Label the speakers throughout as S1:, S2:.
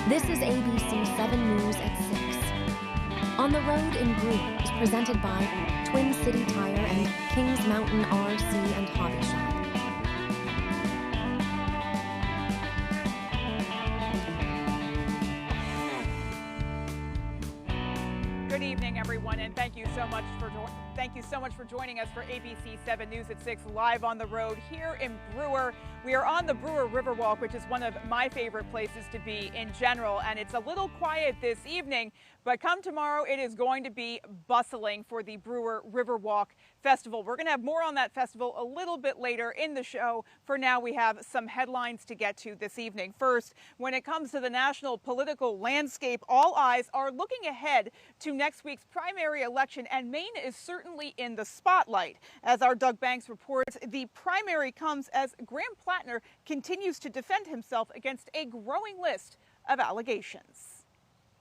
S1: This is ABC 7 News at 6. On the Road in Brewer is presented by Twin City Tire and Kings Mountain RC and Hobby Shop.
S2: Good evening, everyone, and thank you so much for joining us for ABC 7 News at 6 live on the road here in Brewer. We are on the Brewer Riverwalk, which is one of my favorite places to be in general, and it's a little quiet this evening, but come tomorrow, it is going to be bustling for the Brewer Riverwalk Festival. We're going to have more on that festival a little bit later in the show. For now, we have some headlines to get to this evening. First, when it comes to the national political landscape, all eyes are looking ahead to next week's primary election, and Maine is certainly in the spotlight. As our Doug Banks reports, the primary comes as Graham Plattner continues to defend himself against a growing list of allegations.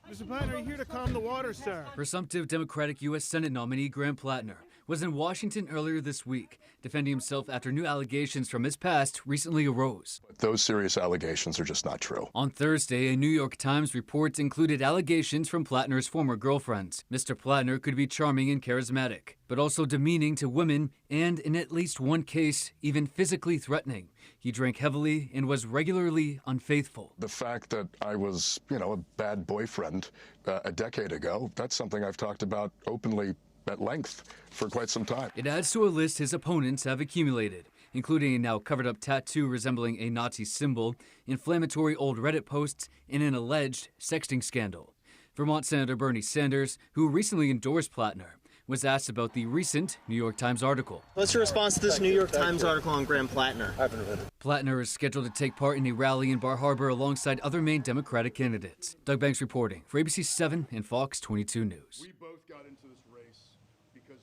S3: Mr. Plattner, are you here to calm the water, sir?
S4: Presumptive Democratic U.S. Senate nominee Graham Plattner was in Washington earlier this week, defending himself after new allegations from his past recently arose.
S5: Those serious allegations are just not true.
S4: On Thursday, a New York Times report included allegations from Plattner's former girlfriends. Mr. Plattner could be charming and charismatic, but also demeaning to women and, in at least one case, even physically threatening. He drank heavily and was regularly unfaithful.
S5: The fact that I was, a bad boyfriend a decade ago, that's something I've talked about openly at length for quite some time.
S4: It adds to a list his opponents have accumulated, including a now covered-up tattoo resembling a Nazi symbol, inflammatory old Reddit posts, and an alleged sexting scandal. Vermont Senator Bernie Sanders, who recently endorsed Plattner, was asked about the recent New York Times article.
S6: What's your response to this New York Times article on Graham Plattner?
S4: Plattner is scheduled to take part in a rally in Bar Harbor alongside other Maine Democratic candidates. Doug Banks reporting for ABC 7 and Fox 22 News.
S3: We both got into this race because...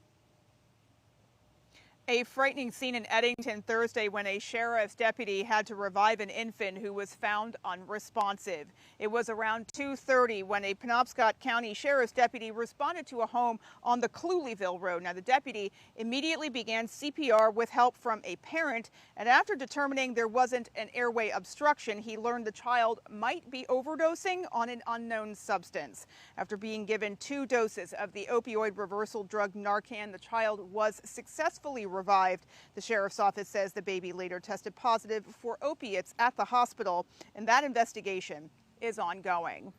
S2: A frightening scene in Eddington Thursday when a sheriff's deputy had to revive an infant who was found unresponsive. It was around 2:30 when a Penobscot County sheriff's deputy responded to a home on the Cluleyville Road. Now, the deputy immediately began CPR with help from a parent, and after determining there wasn't an airway obstruction, he learned the child might be overdosing on an unknown substance. After being given 2 doses of the opioid reversal drug Narcan, the child was successfully revived. The sheriff's office says the baby later tested positive for opiates at the hospital, and that investigation is ongoing.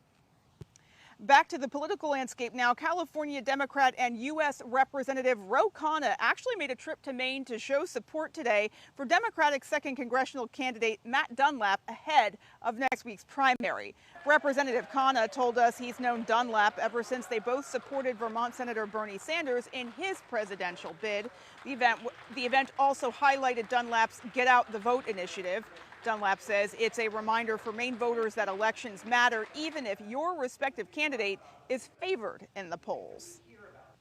S2: Back to the political landscape now. California Democrat and U.S. Representative Ro Khanna actually made a trip to Maine to show support today for Democratic 2nd Congressional candidate Matt Dunlap ahead of next week's primary. Representative Khanna told us he's known Dunlap ever since they both supported Vermont Senator Bernie Sanders in his presidential bid. The event also highlighted Dunlap's Get Out the Vote initiative. Dunlap says it's a reminder for Maine voters that elections matter, even if your respective candidate is favored in the polls.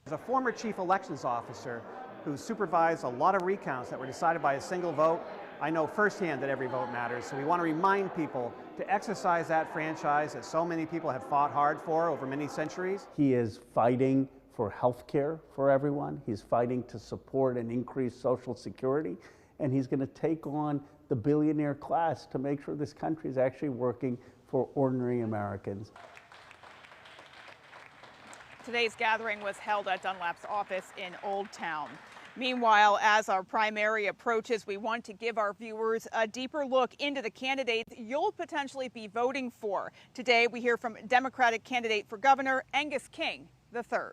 S7: As a former chief elections officer who supervised a lot of recounts that were decided by a single vote, I know firsthand that every vote matters. So we want to remind people to exercise that franchise that so many people have fought hard for over many centuries.
S8: He is fighting for health care for everyone. He's fighting to support and increase Social Security. And he's going to take on the billionaire class to make sure this country is actually working for ordinary Americans.
S2: Today's gathering was held at Dunlap's office in Old Town. Meanwhile, as our primary approaches, we want to give our viewers a deeper look into the candidates you'll potentially be voting for. Today, we hear from Democratic candidate for governor Angus King III.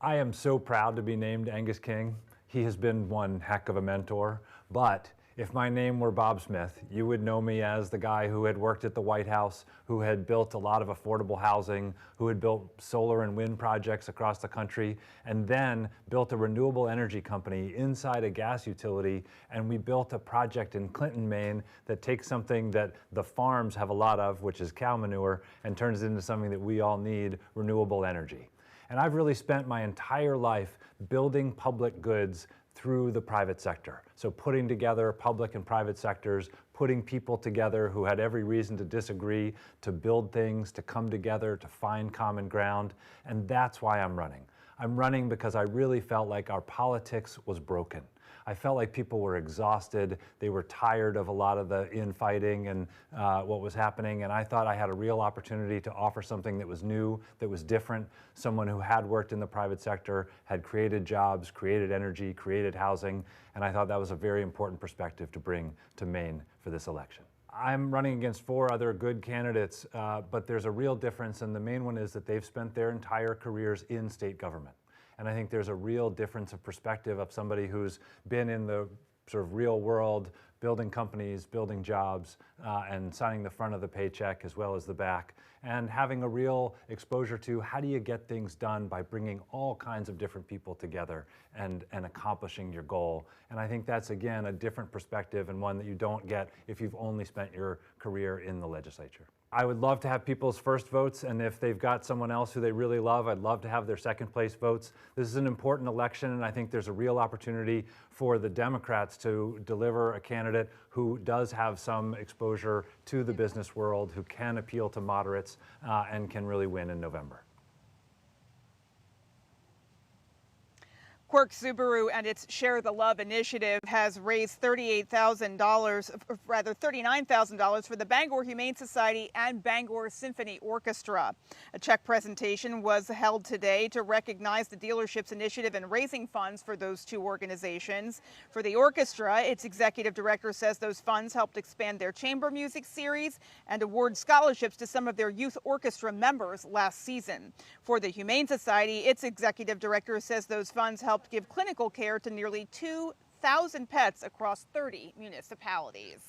S9: I am so proud to be named Angus King. He has been one heck of a mentor, but if my name were Bob Smith, you would know me as the guy who had worked at the White House, who had built a lot of affordable housing, who had built solar and wind projects across the country, and then built a renewable energy company inside a gas utility, and we built a project in Clinton, Maine that takes something that the farms have a lot of, which is cow manure, and turns it into something that we all need, renewable energy. And I've really spent my entire life building public goods through the private sector. So putting together public and private sectors, putting people together who had every reason to disagree, to build things, to come together, to find common ground. And that's why I'm running. I'm running because I really felt like our politics was broken. I felt like people were exhausted. They were tired of a lot of the infighting and what was happening. And I thought I had a real opportunity to offer something that was new, that was different. Someone who had worked in the private sector, had created jobs, created energy, created housing. And I thought that was a very important perspective to bring to Maine for this election. I'm running against 4 other good candidates, but there's a real difference. And the main one is that they've spent their entire careers in state government. And I think there's a real difference of perspective of somebody who's been in the sort of real world, building companies, building jobs, and signing the front of the paycheck as well as the back, and having a real exposure to how do you get things done by bringing all kinds of different people together and accomplishing your goal. And I think that's, again, a different perspective and one that you don't get if you've only spent your career in the legislature. I would love to have people's first votes, and if they've got someone else who they really love, I'd love to have their second place votes. This is an important election, and I think there's a real opportunity for the Democrats to deliver a candidate who does have some exposure to the business world, who can appeal to moderates, and can really win in November.
S2: Quirk Subaru and its Share the Love initiative has raised $39,000 for the Bangor Humane Society and Bangor Symphony Orchestra. A check presentation was held today to recognize the dealership's initiative in raising funds for those 2 organizations. For the orchestra, its executive director says those funds helped expand their chamber music series and award scholarships to some of their youth orchestra members last season. For the Humane Society, its executive director says those funds helped give clinical care to nearly 2,000 pets across 30 municipalities.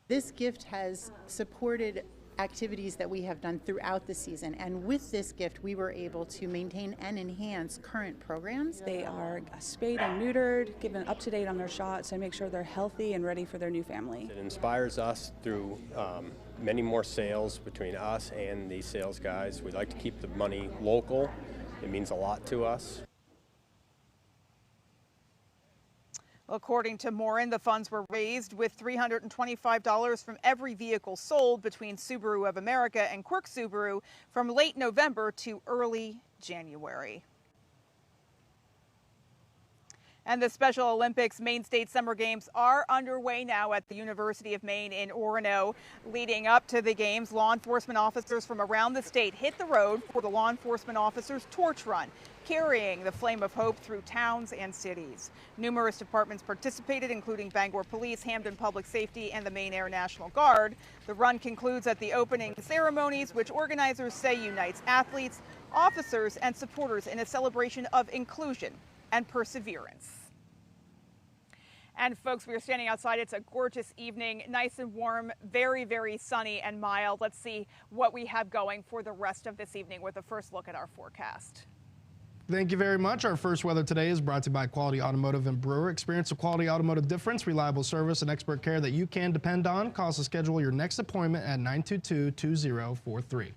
S10: This gift has supported activities that we have done throughout the season, and with this gift we were able to maintain and enhance current programs.
S11: They are spayed and neutered, given up to date on their shots, and make sure they're healthy and ready for their new family.
S12: It inspires us through many more sales between us and these sales guys. We like to keep the money local. It means a lot to us.
S2: According to Morin, the funds were raised with $325 from every vehicle sold between Subaru of America and Quirk Subaru from late November to early January. And the Special Olympics Maine State Summer Games are underway now at the University of Maine in Orono. Leading up to the games, law enforcement officers from around the state hit the road for the Law Enforcement Officers Torch Run, carrying the flame of hope through towns and cities. Numerous departments participated, including Bangor Police, Hampden Public Safety, and the Maine Air National Guard. The run concludes at the opening ceremonies, which organizers say unites athletes, officers, and supporters in a celebration of inclusion and perseverance. And folks, we are standing outside. It's a gorgeous evening, nice and warm, very, very sunny and mild. Let's see what we have going for the rest of this evening with a first look at our forecast.
S13: Thank you very much. Our first weather today is brought to you by Quality Automotive and Brewer. Experience a quality automotive difference, reliable service, and expert care that you can depend on. Call us to schedule your next appointment at 922-2043.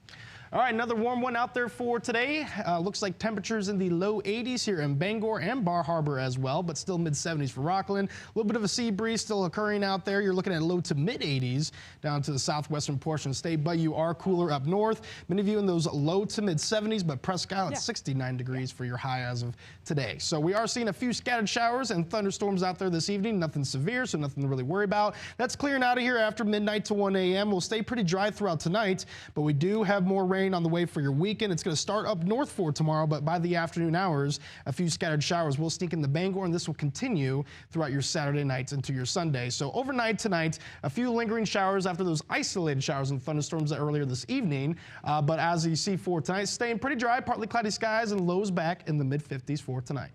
S13: All right, another warm one out there for today. Looks like temperatures in the low 80s here in Bangor and Bar Harbor as well, but still mid 70s for Rockland. A little bit of a sea breeze still occurring out there. You're looking at low to mid 80s down to the southwestern portion of the state, but you are cooler up north. Many of you in those low to mid 70s, but Presque Isle at 69 degrees for your high as of today. So we are seeing a few scattered showers and thunderstorms out there this evening. Nothing severe, so nothing to really worry about. That's clearing out of here after midnight to 1 a.m. We'll stay pretty dry throughout tonight, but we do have more rain on the way for your weekend. It's going to start up north for tomorrow, but by the afternoon hours, a few scattered showers will sneak into Bangor, and this will continue throughout your Saturday nights into your Sunday. So overnight tonight, a few lingering showers after those isolated showers and thunderstorms earlier this evening. But as you see for tonight, staying pretty dry, partly cloudy skies, and lows back in the mid-50s for tonight.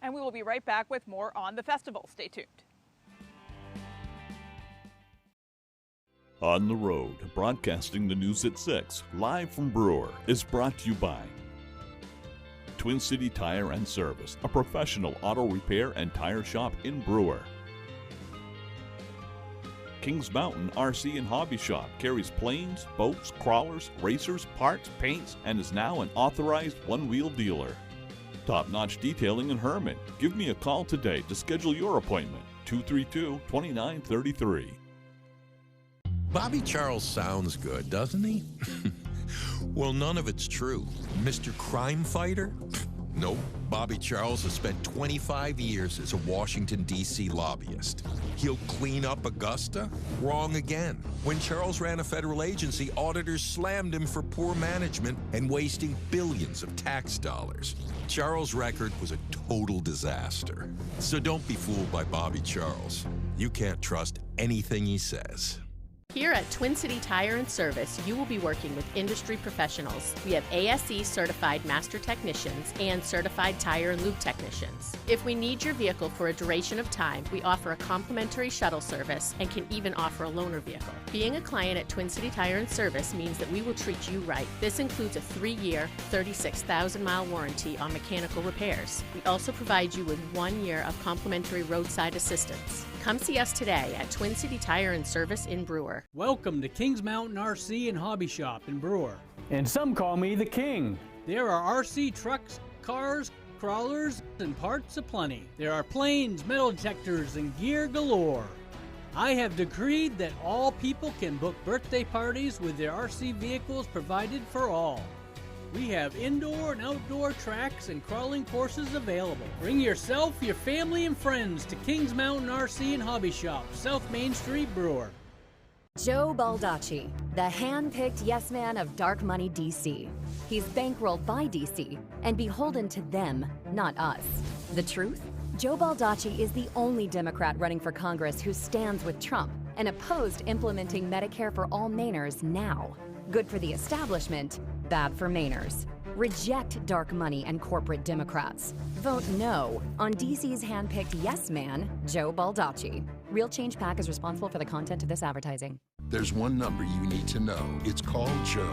S2: And we will be right back with more on the festival. Stay tuned.
S14: On the Road, broadcasting the news at 6, live from Brewer, is brought to you by Twin City Tire and Service, a professional auto repair and tire shop in Brewer. Kings Mountain RC and Hobby Shop carries planes, boats, crawlers, racers, parts, paints, and is now an authorized one-wheel dealer. Top-notch detailing in Herman. Give me a call today to schedule your appointment, 232-2933.
S15: Bobby Charles sounds good, doesn't he? Well, none of it's true. Mr. Crime Fighter? Nope. Bobby Charles has spent 25 years as a Washington, D.C. lobbyist. He'll clean up Augusta? Wrong again. When Charles ran a federal agency, auditors slammed him for poor management and wasting billions of tax dollars. Charles' record was a total disaster. So don't be fooled by Bobby Charles. You can't trust anything he says.
S16: Here at Twin City Tire and Service, you will be working with industry professionals. We have ASE certified master technicians and certified tire and lube technicians. If we need your vehicle for a duration of time, we offer a complimentary shuttle service and can even offer a loaner vehicle. Being a client at Twin City Tire and Service means that we will treat you right. This includes a 3-year, 36,000-mile warranty on mechanical repairs. We also provide you with 1 year of complimentary roadside assistance. Come see us today at Twin City Tire and Service in Brewer.
S17: Welcome to Kings Mountain RC and Hobby Shop in Brewer.
S18: And some call me the King.
S17: There are RC trucks, cars, crawlers, and parts aplenty. There are planes, metal detectors, and gear galore. I have decreed that all people can book birthday parties with their RC vehicles provided for all. We have indoor and outdoor tracks and crawling courses available. Bring yourself, your family, and friends to Kings Mountain RC and Hobby Shop, South Main Street, Brewer.
S19: Joe Baldacci, the hand-picked yes man of dark money DC. He's bankrolled by DC and beholden to them, not us. The truth? Joe Baldacci is the only Democrat running for Congress who stands with Trump and opposed implementing Medicare for all Mainers now. Good for the establishment, bad for Mainers. Reject dark money and corporate Democrats. Vote no on DC's hand-picked yes man, Joe Baldacci. Real Change PAC is responsible for the content of this advertising.
S5: There's one number you need to know. It's called Joe.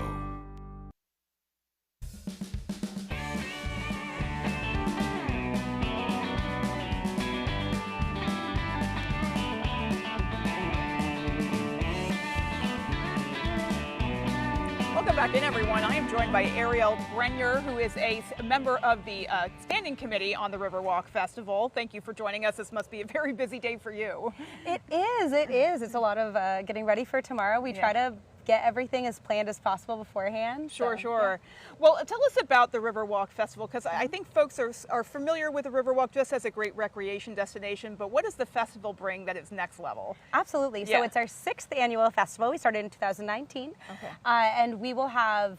S2: Welcome back in, everyone. I am joined by Ariel Brenyer, who is a member of the Standing Committee on the Riverwalk Festival. Thank you for joining us. This must be a very busy day for you.
S20: It is. It is. It's a lot of getting ready for tomorrow. We try to get everything as planned as possible beforehand.
S2: Sure. Yeah. Well, tell us about the Riverwalk Festival, because I think folks are familiar with the Riverwalk just as a great recreation destination, but what does the festival bring that is next level?
S20: Absolutely. So it's our 6th annual festival. We started in 2019. Okay. And we will have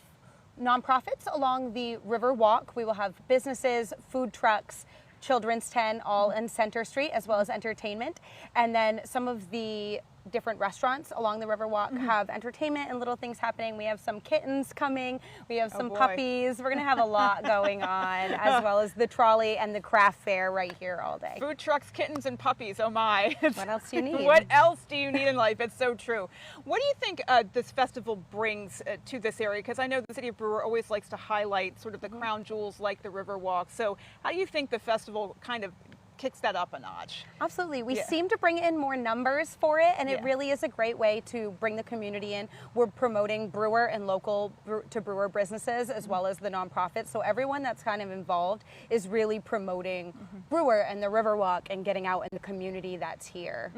S20: nonprofits along the Riverwalk. We will have businesses, food trucks, children's tent, all in Center Street, as well as entertainment. And then some of the different restaurants along the Riverwalk have entertainment and little things happening. We have some kittens coming. We have some puppies. We're going to have a lot going on, as well as the trolley and the craft fair right here all day.
S2: Food trucks, kittens, and puppies. Oh my.
S20: What else do you need?
S2: What else do you need in life? It's so true. What do you think this festival brings to this area? Because I know the city of Brewer always likes to highlight sort of the crown jewels like the Riverwalk. So how do you think the festival kind of kicks that up a notch?
S20: Absolutely. We seem to bring in more numbers for it, and it really is a great way to bring the community in. We're promoting Brewer and local to Brewer businesses, as well as the nonprofits. So everyone that's kind of involved is really promoting Brewer and the Riverwalk and getting out in the community that's here.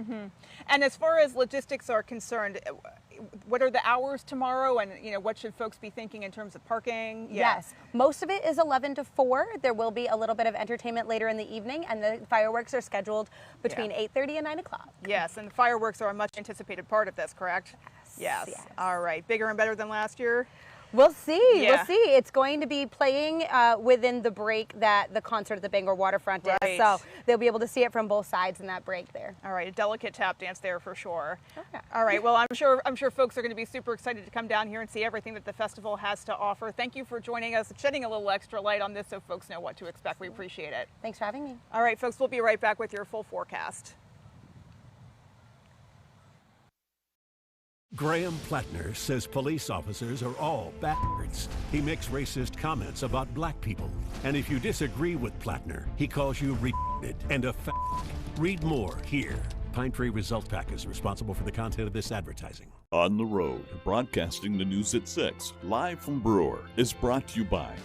S2: And as far as logistics are concerned, what are the hours tomorrow, and what should folks be thinking in terms of parking?
S20: Yes, most of it is 11 to 4. There will be a little bit of entertainment later in the evening, and the fireworks are scheduled between 8:30 and 9 o'clock.
S2: Yes, and the fireworks are a much anticipated part of this, correct? Yes. All right, bigger and better than last year?
S20: We'll see. We'll see. It's going to be playing within the break that the concert at the Bangor Waterfront is. So they'll be able to see it from both sides in that break there.
S2: All right, a delicate tap dance there for sure. Okay. All right. Well, I'm sure folks are going to be super excited to come down here and see everything that the festival has to offer. Thank you for joining us, shedding a little extra light on this so folks know what to expect. We appreciate it.
S20: Thanks for having me.
S2: All right, folks. We'll be right back with your full forecast.
S21: Graham Plattner says police officers are all bastards. He makes racist comments about black people. And if you disagree with Plattner, he calls you retarded and a fag. Read more here. Pine Tree Result Pack is responsible for the content of this advertising.
S14: On the Road, broadcasting the news at 6, live from Brewer, is brought to you by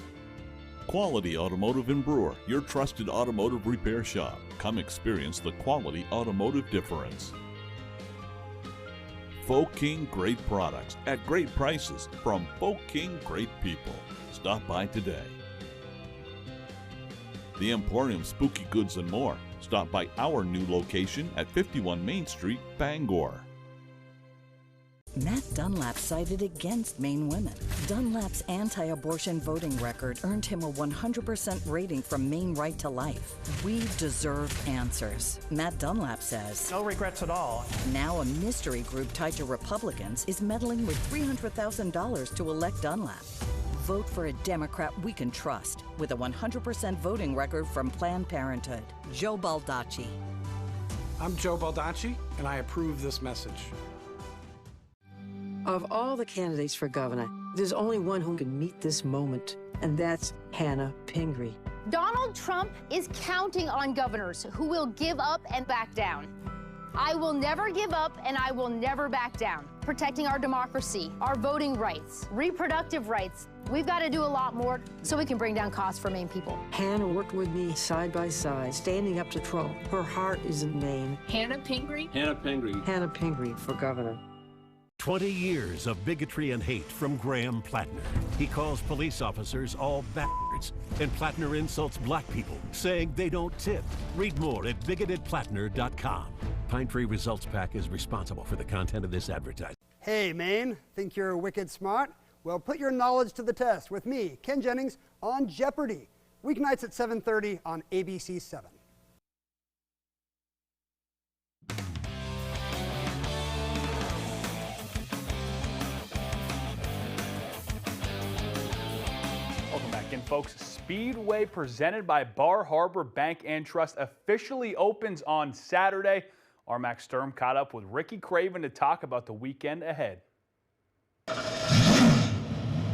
S14: Quality Automotive in Brewer, your trusted automotive repair shop. Come experience the quality automotive difference. Folk King great products at great prices from Folk King great people. Stop by today. The Emporium Spooky Goods and more. Stop by our new location at 51 Main Street, Bangor.
S1: Matt Dunlap sided against Maine women. Dunlap's anti-abortion voting record earned him a 100% rating from Maine Right to Life. We deserve answers. Matt Dunlap says,
S7: no regrets at all.
S1: Now a mystery group tied to Republicans is meddling with $300,000 to elect Dunlap. Vote for a Democrat we can trust with a 100% voting record from Planned Parenthood. Joe Baldacci.
S22: I'm Joe Baldacci, and I approve this message.
S23: Of all the candidates for governor, there's only one who can meet this moment, and that's Hannah Pingree.
S24: Donald Trump is counting on governors who will give up and back down. I will never give up and I will never back down. Protecting our democracy, our voting rights, reproductive rights. We've got to do a lot more so we can bring down costs for Maine people.
S23: Hannah worked with me side by side, standing up to Trump. Her heart is in Maine.
S24: Hannah Pingree?
S22: Hannah Pingree.
S23: Hannah Pingree for governor.
S21: 20 years of bigotry and hate from Graham Plattner. He calls police officers all bastards, and Plattner insults black people, saying they don't tip. Read more at bigotedplattner.com. Pine Tree Results Pack is responsible for the content of this advertising.
S25: Hey, Maine, think you're wicked smart? Well, put your knowledge to the test with me, Ken Jennings, on Jeopardy! Weeknights at 7:30 on ABC 7.
S26: Welcome back in, folks. Speedway presented by Bar Harbor Bank and Trust officially opens on Saturday. Our Max Sturm caught up with Ricky Craven to talk about the weekend ahead.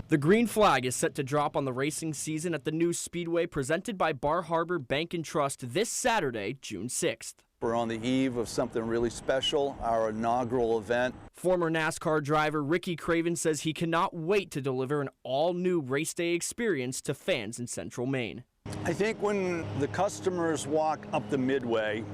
S27: The green flag is set to drop on the racing season at the new Speedway presented by Bar Harbor Bank and Trust this Saturday, June 6th.
S28: We're on the eve of something really special, our inaugural event.
S27: Former NASCAR driver Ricky Craven says he cannot wait to deliver an all-new race day experience to fans in Central Maine.
S28: I think when the customers walk up the Midway,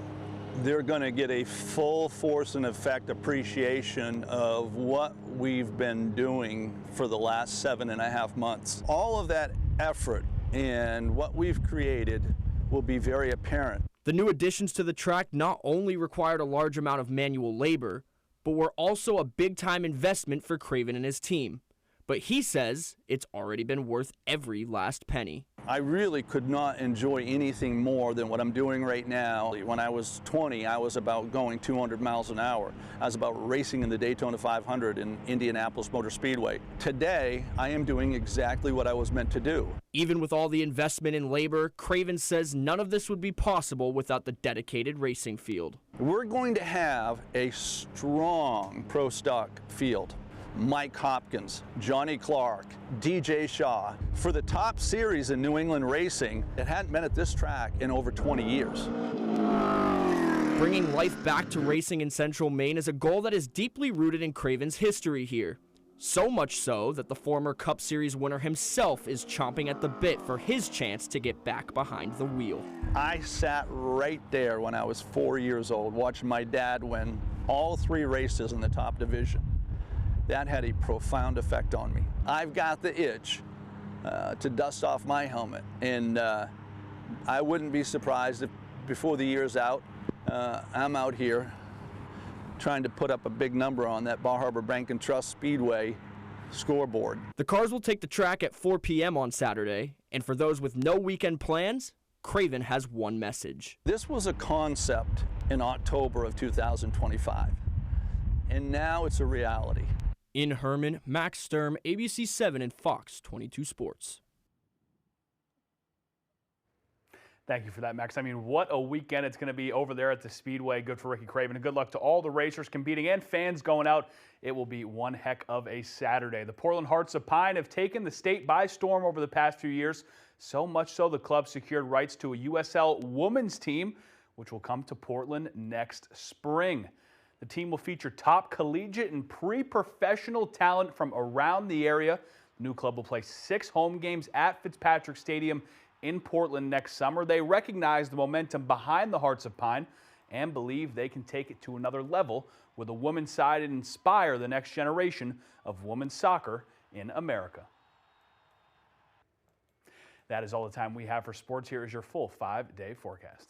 S28: they're going to get a full force and effect appreciation of what we've been doing for the last 7.5 months. All of that effort and what we've created will be very apparent.
S27: The new additions to the track not only required a large amount of manual labor, but were also a big-time investment for Craven and his team. But he says it's already been worth every last penny.
S28: I really could not enjoy anything more than what I'm doing right now. When I was 20, I was about going 200 miles an hour. I was about racing in the Daytona 500 in Indianapolis Motor Speedway. Today, I am doing exactly what I was meant to do.
S27: Even with all the investment in labor, Craven says none of this would be possible without the dedicated racing field.
S28: We're going to have a strong pro stock field. Mike Hopkins, Johnny Clark, DJ Shaw. For the top series in New England racing, it hadn't been at this track in over 20 years.
S27: Bringing life back to racing in Central Maine is a goal that is deeply rooted in Craven's history here. So much so that the former Cup Series winner himself is chomping at the bit for his chance to get back behind the wheel.
S28: I sat right there when I was 4 years old watching my dad win all 3 races in the top division. That had a profound effect on me. I've got the itch to dust off my helmet, and I wouldn't be surprised if before the year's out, I'm out here trying to put up a big number on that Bar Harbor Bank and Trust Speedway scoreboard.
S27: The cars will take the track at 4 p.m. on Saturday, and for those with no weekend plans, Craven has one message.
S28: This was a concept in October of 2025, and now it's a reality.
S27: In Herman, Max Sturm, ABC 7 and Fox 22 Sports.
S26: Thank you for that, Max. I mean, what a weekend it's going to be over there at the Speedway. Good for Ricky Craven, and good luck to all the racers competing and fans going out. It will be one heck of a Saturday. The Portland Hearts of Pine have taken the state by storm over the past few years, so much so the club secured rights to a USL women's team, which will come to Portland next spring. The team will feature top collegiate and pre-professional talent from around the area. The new club will play 6 home games at Fitzpatrick Stadium in Portland next summer. They recognize the momentum behind the Hearts of Pine and believe they can take it to another level with a women's side and inspire the next generation of women's soccer in America. That is all the time we have for sports. Here is your full 5-day forecast.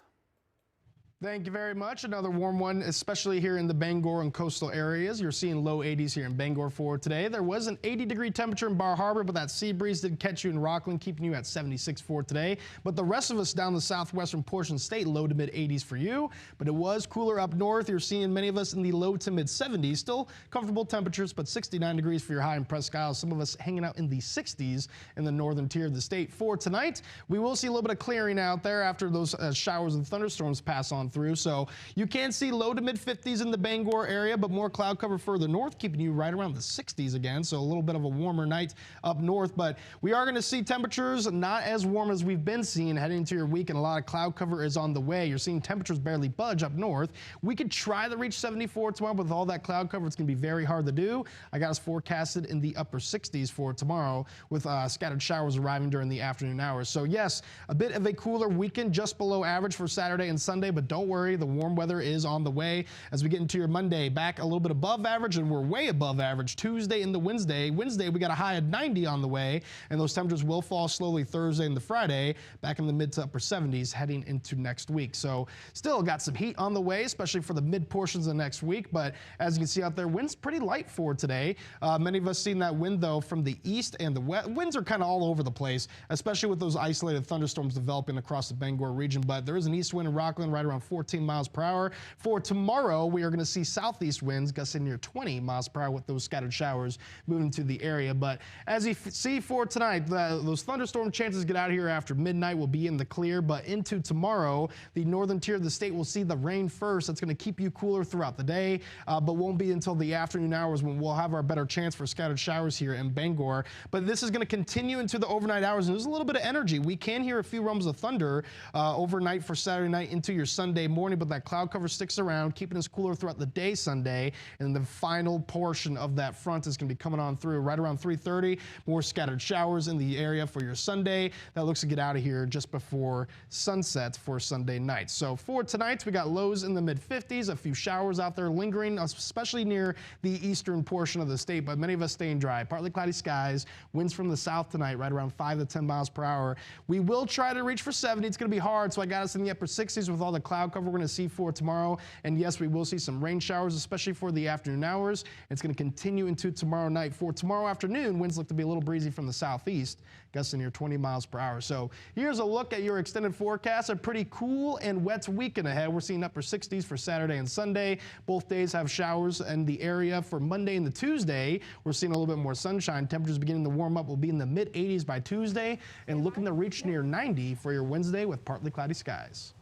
S13: Thank you very much. Another warm one, especially here in the Bangor and coastal areas. You're seeing low 80s here in Bangor for today. There was an 80-degree temperature in Bar Harbor, but that sea breeze did catch you in Rockland, keeping you at 76 for today. But the rest of us down the southwestern portion of the state, low to mid 80s for you. But it was cooler up north. You're seeing many of us in the low to mid 70s. Still comfortable temperatures, but 69 degrees for your high in Presque Isle. Some of us hanging out in the 60s in the northern tier of the state. For tonight, we will see a little bit of clearing out there after those showers and thunderstorms pass on through. So you can see low to mid 50s in the Bangor area, but more cloud cover further north, keeping you right around the 60s again. So a little bit of a warmer night up north, but we are going to see temperatures not as warm as we've been seeing heading into your week, and a lot of cloud cover is on the way. You're seeing temperatures barely budge up north. We could try to reach 74 tomorrow, but with all that cloud cover, it's going to be very hard to do. I got us forecasted in the upper 60s for tomorrow, with scattered showers arriving during the afternoon hours. So yes, a bit of a cooler weekend, just below average for Saturday and Sunday, but don't worry. The warm weather is on the way as we get into your Monday. Back a little bit above average, and we're way above average Tuesday into Wednesday. Wednesday, we got a high of 90 on the way, and those temperatures will fall slowly Thursday and the Friday, back in the mid to upper 70s heading into next week. So still got some heat on the way, especially for the mid portions of next week. But as you can see out there, wind's pretty light for today. Many of us seen that wind, though, from the east and the west. Winds are kind of all over the place, especially with those isolated thunderstorms developing across the Bangor region. But there is an east wind in Rockland right around 14 miles per hour. For tomorrow, we are going to see southeast winds gusting near 20 miles per hour with those scattered showers moving to the area. But as you see for tonight, those thunderstorm chances get out of here after midnight. Will be in the clear, but into tomorrow, the northern tier of the state will see the rain first. That's going to keep you cooler throughout the day, but won't be until the afternoon hours when we'll have our better chance for scattered showers here in Bangor. But this is going to continue into the overnight hours, and there's a little bit of energy. We can hear a few rumbles of thunder overnight for Saturday night into your Sunday morning, but that cloud cover sticks around, keeping us cooler throughout the day Sunday, and the final portion of that front is going to be coming on through right around 3:30. More scattered showers in the area for your Sunday. That looks to get out of here just before sunset for Sunday night. So for tonight, we got lows in the mid-50s, a few showers out there lingering, especially near the eastern portion of the state, but many of us staying dry. Partly cloudy skies, winds from the south tonight, right around 5 to 10 miles per hour. We will try to reach for 70. It's going to be hard, so I got us in the upper 60s with all the cloud cover we're going to see for tomorrow. And yes, we will see some rain showers, especially for the afternoon hours. It's going to continue into tomorrow night. For tomorrow afternoon, winds look to be a little breezy from the southeast, gusting near 20 miles per hour. So here's a look at your extended forecast. A pretty cool and wet weekend ahead. We're seeing upper 60s for Saturday and Sunday. Both days have showers in the area. For Monday and the Tuesday, we're seeing a little bit more sunshine. Temperatures beginning to warm up. Will be in the mid 80s by Tuesday and looking to reach near 90 for your Wednesday with partly cloudy skies.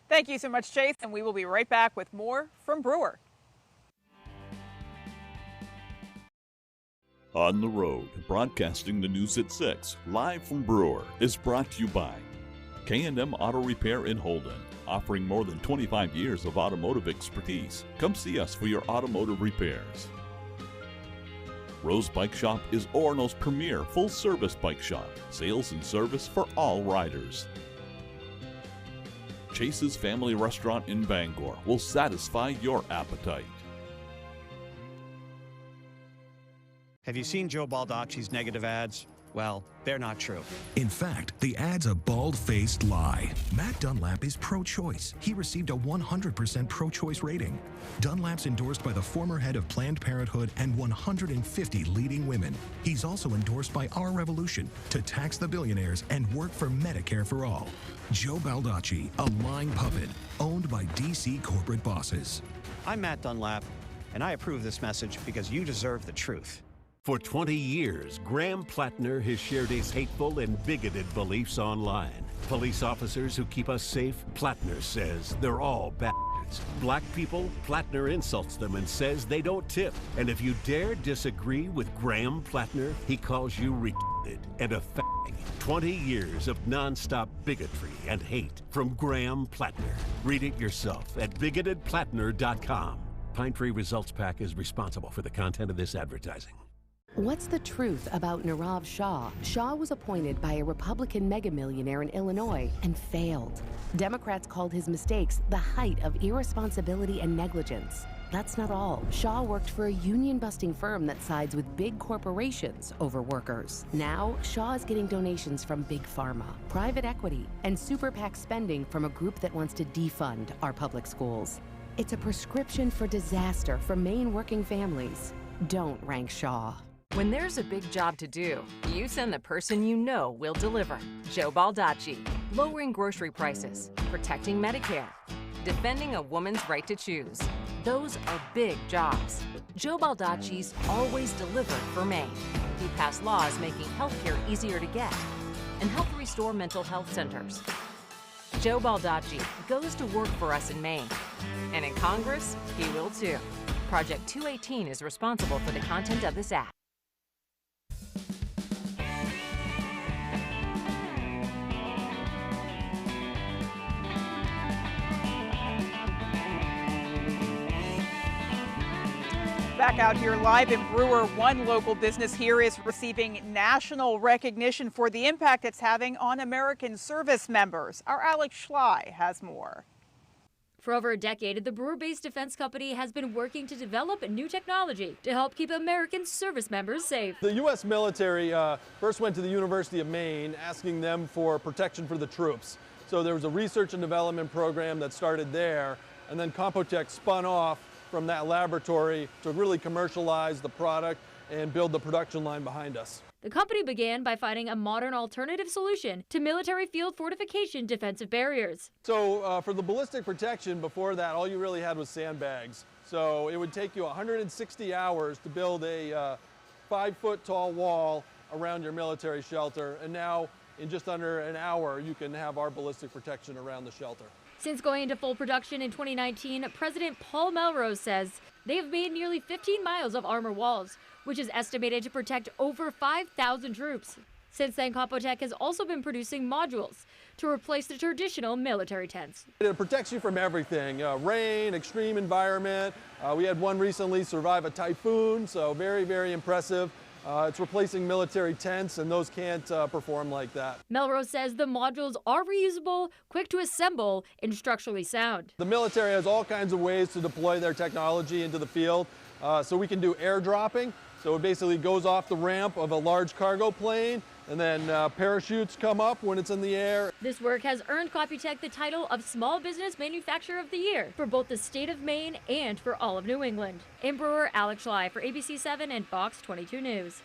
S2: Thank you so much, Chase, and we will be right back with more from Brewer.
S14: On the Road, broadcasting the news at 6, live from Brewer, is brought to you by K&M Auto Repair in Holden, offering more than 25 years of automotive expertise. Come see us for your automotive repairs. Rose Bike Shop is Orono's premier full-service bike shop, sales and service for all riders. Chase's Family Restaurant in Bangor will satisfy your appetite.
S3: Have you seen Joe Baldacci's negative ads? Well, they're not true.
S4: In fact, the ad's a bald-faced lie. Matt Dunlap is pro-choice. He received a 100% pro-choice rating. Dunlap's endorsed by the former head of Planned Parenthood and 150 leading women. He's also endorsed by Our Revolution to tax the billionaires and work for Medicare for all. Joe Baldacci, a lying puppet, owned by DC corporate bosses.
S3: I'm Matt Dunlap, and I approve this message because you deserve the truth.
S21: For 20 years, Graham Plattner has shared his hateful and bigoted beliefs online. Police officers who keep us safe, Plattner says they're all bastards. Black people, Plattner insults them and says they don't tip. And if you dare disagree with Graham Plattner, he calls you retarded and a fag. 20 years of nonstop bigotry and hate from Graham Plattner. Read it yourself at bigotedplattner.com. Pine Tree Results PAC is responsible for the content of this advertising.
S6: What's the truth about Nirav Shah? Shah was appointed by a Republican mega-millionaire in Illinois and failed. Democrats called his mistakes the height of irresponsibility and negligence. That's not all. Shah worked for a union-busting firm that sides with big corporations over workers. Now, Shah is getting donations from Big Pharma, private equity, and super PAC spending from a group that wants to defund our public schools. It's a prescription for disaster for Maine working families. Don't rank Shah.
S8: When there's a big job to do, you send the person you know will deliver. Joe Baldacci. Lowering grocery prices, protecting Medicare, defending a woman's right to choose. Those are big jobs. Joe Baldacci's always delivered for Maine. He passed laws making healthcare easier to get and helped restore mental health centers. Joe Baldacci goes to work for us in Maine. And in Congress, he will too. Project 218 is responsible for the content of this act.
S2: Back out here live in Brewer, one local business here is receiving national recognition for the impact it's having on American service members. Our Alex Schley has more.
S9: For over a decade, the Brewer-based defense company has been working to develop new technology to help keep American service members safe.
S10: The U.S. military first went to the University of Maine asking them for protection for the troops. So there was a research and development program that started there, and then Compotech spun off from that laboratory to really commercialize the product and build the production line behind us.
S9: The company began by finding a modern alternative solution to military field fortification defensive barriers.
S10: So for the ballistic protection, before that, all you really had was sandbags. So it would take you 160 hours to build a 5-foot tall wall around your military shelter. And now, in just under an hour, you can have our ballistic protection around the shelter.
S9: Since going into full production in 2019, President Paul Melrose says they have made nearly 15 miles of armor walls, which is estimated to protect over 5,000 troops. Since then, Compotech has also been producing modules to replace the traditional military tents.
S10: It protects you from everything, rain, extreme environment. We had one recently survive a typhoon, so very, very impressive. It's replacing military tents, and those can't perform like that.
S9: Melrose says the modules are reusable, quick to assemble, and structurally sound.
S10: The military has all kinds of ways to deploy their technology into the field. So we can do airdropping. So it basically goes off the ramp of a large cargo plane, and then parachutes come up when it's in the air.
S9: This work has earned Compotech the title of Small Business Manufacturer of the Year for both the state of Maine and for all of New England. In Brewer, Alex Schley for ABC 7 and Fox 22 News.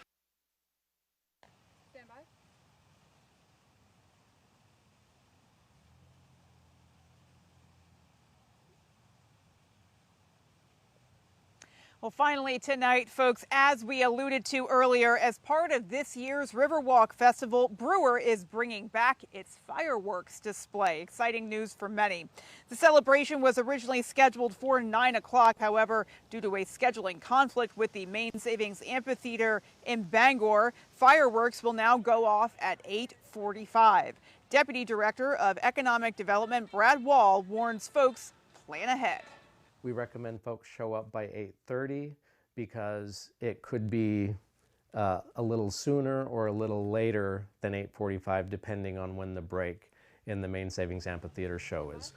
S2: Well, finally tonight, folks, as we alluded to earlier, as part of this year's Riverwalk Festival, Brewer is bringing back its fireworks display. Exciting news for many. The celebration was originally scheduled for 9 o'clock. However, due to a scheduling conflict with the Maine Savings Amphitheater in Bangor, fireworks will now go off at 8:45. Deputy Director of Economic Development Brad Wall warns folks, plan ahead.
S11: We recommend folks show up by 8:30 because it could be a little sooner or a little later than 8:45 depending on when the break in the Maine Savings Amphitheater show is.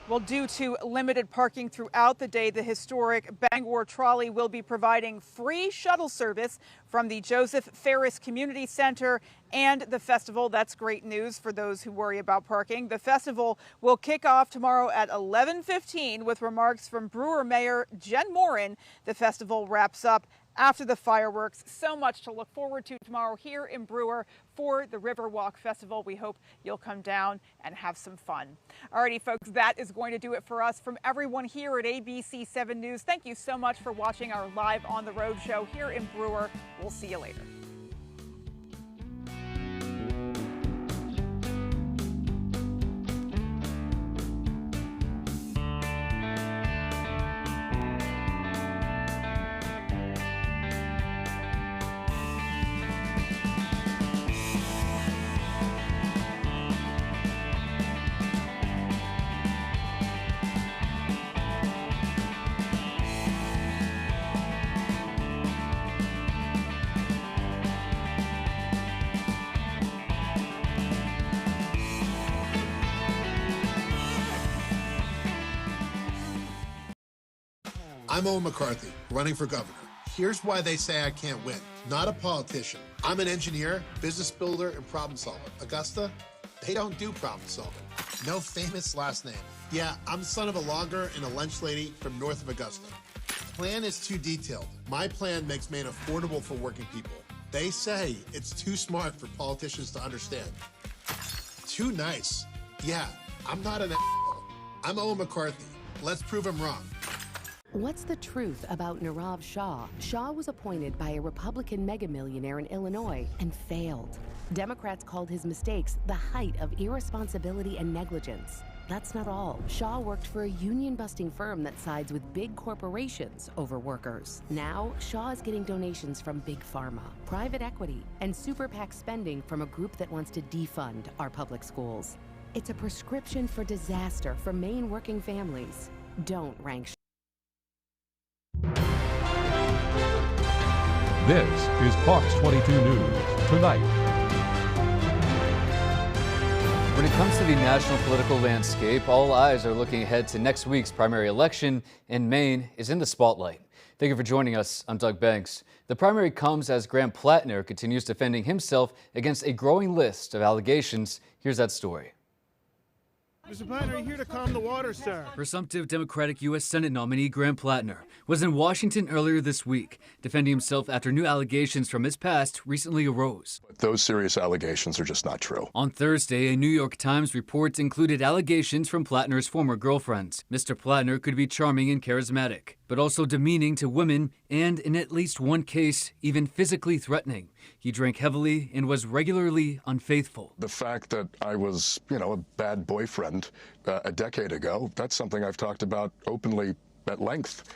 S2: Well, due to limited parking throughout the day, the historic Bangor Trolley will be providing free shuttle service from the Joseph Ferris Community Center and the festival. That's great news for those who worry about parking. The festival will kick off tomorrow at 11:15 with remarks from Brewer Mayor Jen Morin. The festival wraps up after the fireworks. So much to look forward to tomorrow here in Brewer for the Riverwalk Festival. We hope you'll come down and have some fun. Alrighty, folks, that is going to do it for us. From everyone here at ABC 7 News, thank you so much for watching our Live on the Road show here in Brewer. We'll see you later.
S5: I'm Owen McCarthy, running for governor. Here's why they say I can't win. Not a politician. I'm an engineer, business builder, and problem solver. Augusta, they don't do problem solving. No famous last name. Yeah, I'm the son of a logger and a lunch lady from north of Augusta. Plan is too detailed. My plan makes Maine affordable for working people. They say it's too smart for politicians to understand. Too nice. Yeah, I'm not an asshole. I'm Owen McCarthy. Let's prove him wrong.
S6: What's the truth about Nirav Shah? Shah was appointed by a Republican megamillionaire in Illinois and failed. Democrats called his mistakes the height of irresponsibility and negligence. That's not all. Shah worked for a union-busting firm that sides with big corporations over workers. Now, Shah is getting donations from Big Pharma, private equity, and super PAC spending from a group that wants to defund our public schools. It's a prescription for disaster for Maine working families. Don't rank Shah.
S12: This is Fox 22 News Tonight.
S15: When it comes to the national political landscape, all eyes are looking ahead to next week's primary election, and Maine is in the spotlight. Thank you for joining us. I'm Doug Banks. The primary comes as Graham Plattner continues defending himself against a growing list of allegations. Here's that story.
S16: Mr. Plattner, are you here to calm the water, sir?
S17: Presumptive Democratic U.S. Senate nominee Graham Plattner was in Washington earlier this week, defending himself after new allegations from his past recently arose.
S18: Those serious allegations are just not true.
S17: On Thursday, a New York Times report included allegations from Plattner's former girlfriends. Mr. Plattner could be charming and charismatic, but also demeaning to women and, in at least one case, even physically threatening. He drank heavily and was regularly unfaithful.
S18: The fact that I was, a bad boyfriend a decade ago, that's something I've talked about openly at length.